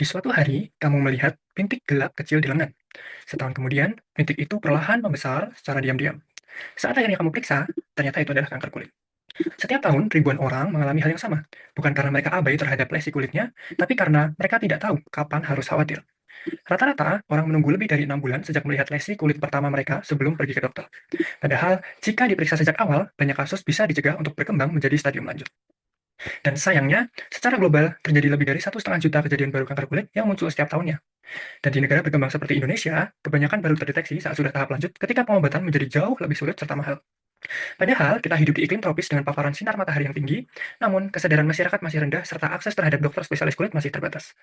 Di suatu hari, kamu melihat bintik gelap kecil di lengan. Setahun kemudian, bintik itu perlahan membesar secara diam-diam. Saat akhirnya kamu periksa, ternyata itu adalah kanker kulit. Setiap tahun, ribuan orang mengalami hal yang sama. Bukan karena mereka abai terhadap lesi kulitnya, tapi karena mereka tidak tahu kapan harus khawatir. Rata-rata, orang menunggu lebih dari 6 bulan sejak melihat lesi kulit pertama mereka sebelum pergi ke dokter. Padahal, jika diperiksa sejak awal, banyak kasus bisa dicegah untuk berkembang menjadi stadium lanjut. Dan sayangnya, secara global, terjadi lebih dari 1,5 juta kejadian baru kanker kulit yang muncul setiap tahunnya. Dan di negara berkembang seperti Indonesia, kebanyakan baru terdeteksi saat sudah tahap lanjut ketika pengobatan menjadi jauh lebih sulit serta mahal. Padahal, kita hidup di iklim tropis dengan paparan sinar matahari yang tinggi, namun kesadaran masyarakat masih rendah serta akses terhadap dokter spesialis kulit masih terbatas.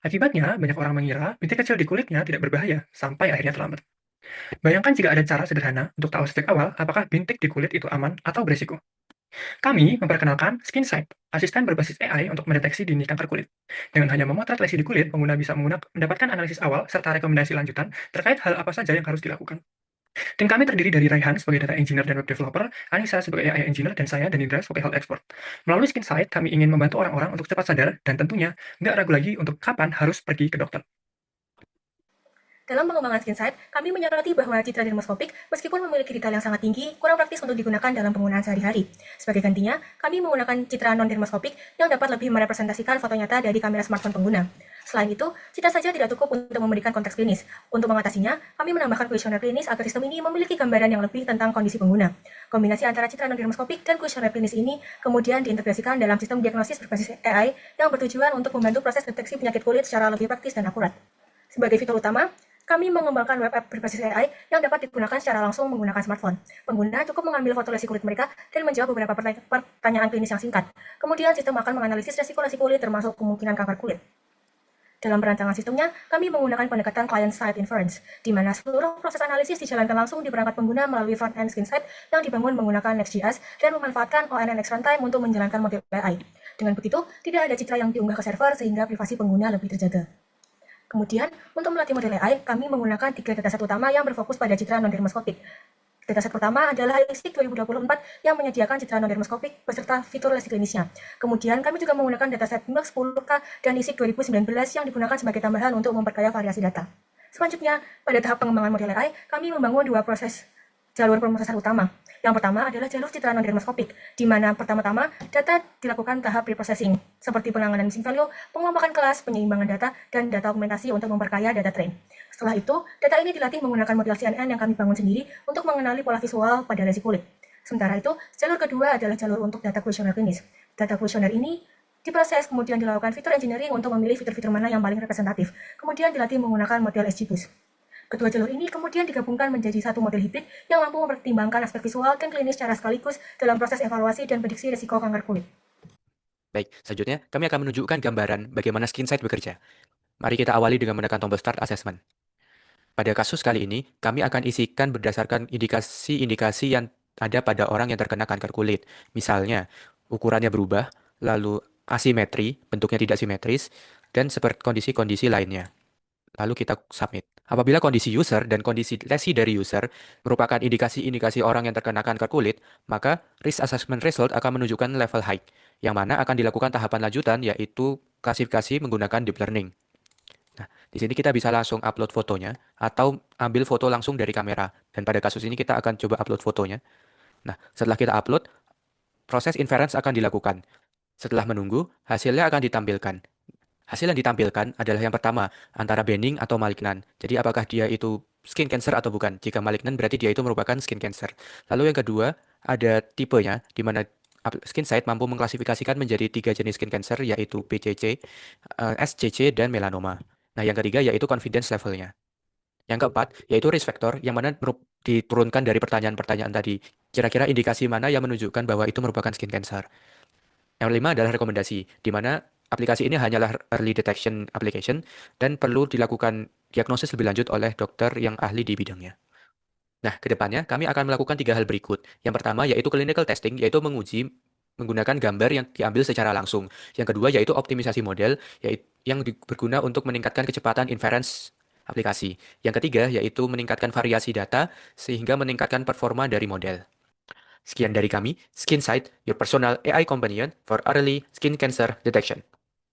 Akibatnya, banyak orang mengira bintik kecil di kulitnya tidak berbahaya, sampai akhirnya terlambat. Bayangkan jika ada cara sederhana untuk tahu sejak awal apakah bintik di kulit itu aman atau beresiko. Kami memperkenalkan SkinSight, asisten berbasis AI untuk mendeteksi dini kanker kulit. Dengan hanya memotret lesi di kulit, pengguna bisa mendapatkan analisis awal serta rekomendasi lanjutan terkait hal apa saja yang harus dilakukan. Tim kami terdiri dari Raihan sebagai data engineer dan web developer, Anissa sebagai AI engineer, dan saya dan Indra sebagai health expert. Melalui SkinSight, kami ingin membantu orang-orang untuk cepat sadar dan tentunya nggak ragu lagi untuk kapan harus pergi ke dokter. Dalam pengembangan SkinSight, kami menyoroti bahwa citra dermoskopik, meskipun memiliki detail yang sangat tinggi, kurang praktis untuk digunakan dalam penggunaan sehari-hari. Sebagai gantinya, kami menggunakan citra non-dermoskopik yang dapat lebih merepresentasikan foto nyata dari kamera smartphone pengguna. Selain itu, citra saja tidak cukup untuk memberikan konteks klinis. Untuk mengatasinya, kami menambahkan kuesioner klinis agar sistem ini memiliki gambaran yang lebih tentang kondisi pengguna. Kombinasi antara citra non-dermoskopik dan kuesioner klinis ini kemudian diintegrasikan dalam sistem diagnosis berbasis AI yang bertujuan untuk membantu proses deteksi penyakit kulit secara lebih praktis dan akurat. Sebagai fitur utama, kami mengembangkan web app berbasis AI yang dapat digunakan secara langsung menggunakan smartphone. Pengguna cukup mengambil foto lesi kulit mereka dan menjawab beberapa pertanyaan klinis yang singkat. Kemudian sistem akan menganalisis resiko lesi kulit termasuk kemungkinan kanker kulit. Dalam perancangan sistemnya, kami menggunakan pendekatan client-side inference, di mana seluruh proses analisis dijalankan langsung di perangkat pengguna melalui front-end SkinSight yang dibangun menggunakan Next.js dan memanfaatkan ONNX runtime untuk menjalankan model AI. Dengan begitu, tidak ada citra yang diunggah ke server sehingga privasi pengguna lebih terjaga. Kemudian, untuk melatih model AI, kami menggunakan 3 dataset utama yang berfokus pada citra non-dermoskopik. Dataset pertama adalah ISIC 2024 yang menyediakan citra non-dermoskopik beserta fitur lesi klinisnya. Kemudian, kami juga menggunakan dataset MILK 10K dan ISIC 2019 yang digunakan sebagai tambahan untuk memperkaya variasi data. Selanjutnya, pada tahap pengembangan model AI, kami membangun 2 jalur pemrosesan utama. Yang pertama adalah jalur citra non-dermoskopik, di mana pertama-tama data dilakukan tahap preprocessing, seperti penanganan missing value, pengelompokan kelas, penyeimbangan data, dan data dokumentasi untuk memperkaya data train. Setelah itu, data ini dilatih menggunakan model CNN yang kami bangun sendiri untuk mengenali pola visual pada lesi kulit. Sementara itu, jalur kedua adalah jalur untuk data kuesioner klinis. Data kuesioner ini diproses, kemudian dilakukan fitur engineering untuk memilih fitur-fitur mana yang paling representatif. Kemudian dilatih menggunakan model XGBoost. Kedua jalur ini kemudian digabungkan menjadi satu model hibrid yang mampu mempertimbangkan aspek visual dan klinis secara sekaligus dalam proses evaluasi dan prediksi risiko kanker kulit. Baik, selanjutnya kami akan menunjukkan gambaran bagaimana SkinSight bekerja. Mari kita awali dengan menekan tombol Start Assessment. Pada kasus kali ini, kami akan isikan berdasarkan indikasi-indikasi yang ada pada orang yang terkena kanker kulit. Misalnya, ukurannya berubah, lalu asimetri, bentuknya tidak simetris, dan seperti kondisi-kondisi lainnya. Lalu kita submit. Apabila kondisi user dan kondisi lesi dari user merupakan indikasi-indikasi orang yang terkena kanker kulit, maka risk assessment result akan menunjukkan level high, yang mana akan dilakukan tahapan lanjutan yaitu klasifikasi menggunakan deep learning. Nah, di sini kita bisa langsung upload fotonya atau ambil foto langsung dari kamera. Dan pada kasus ini kita akan coba upload fotonya. Nah, setelah kita upload, proses inference akan dilakukan. Setelah menunggu, hasilnya akan ditampilkan. Hasil yang ditampilkan adalah yang pertama, antara benign atau malignan. Jadi apakah dia itu skin cancer atau bukan. Jika malignan berarti dia itu merupakan skin cancer. Lalu yang kedua, ada tipenya, di mana SkinSight mampu mengklasifikasikan menjadi 3 jenis skin cancer, yaitu BCC, SCC, dan melanoma. Nah, yang ketiga yaitu confidence levelnya. Yang keempat, yaitu risk factor, yang mana diturunkan dari pertanyaan-pertanyaan tadi. Kira-kira indikasi mana yang menunjukkan bahwa itu merupakan skin cancer. Yang kelima adalah rekomendasi, di mana aplikasi ini hanyalah early detection application dan perlu dilakukan diagnosis lebih lanjut oleh dokter yang ahli di bidangnya. Nah, ke depannya kami akan melakukan 3 hal berikut. Yang pertama yaitu clinical testing, yaitu menguji menggunakan gambar yang diambil secara langsung. Yang kedua yaitu optimisasi model, yaitu yang berguna untuk meningkatkan kecepatan inference aplikasi. Yang ketiga yaitu meningkatkan variasi data sehingga meningkatkan performa dari model. Sekian dari kami, SkinSight, your personal AI companion for early skin cancer detection.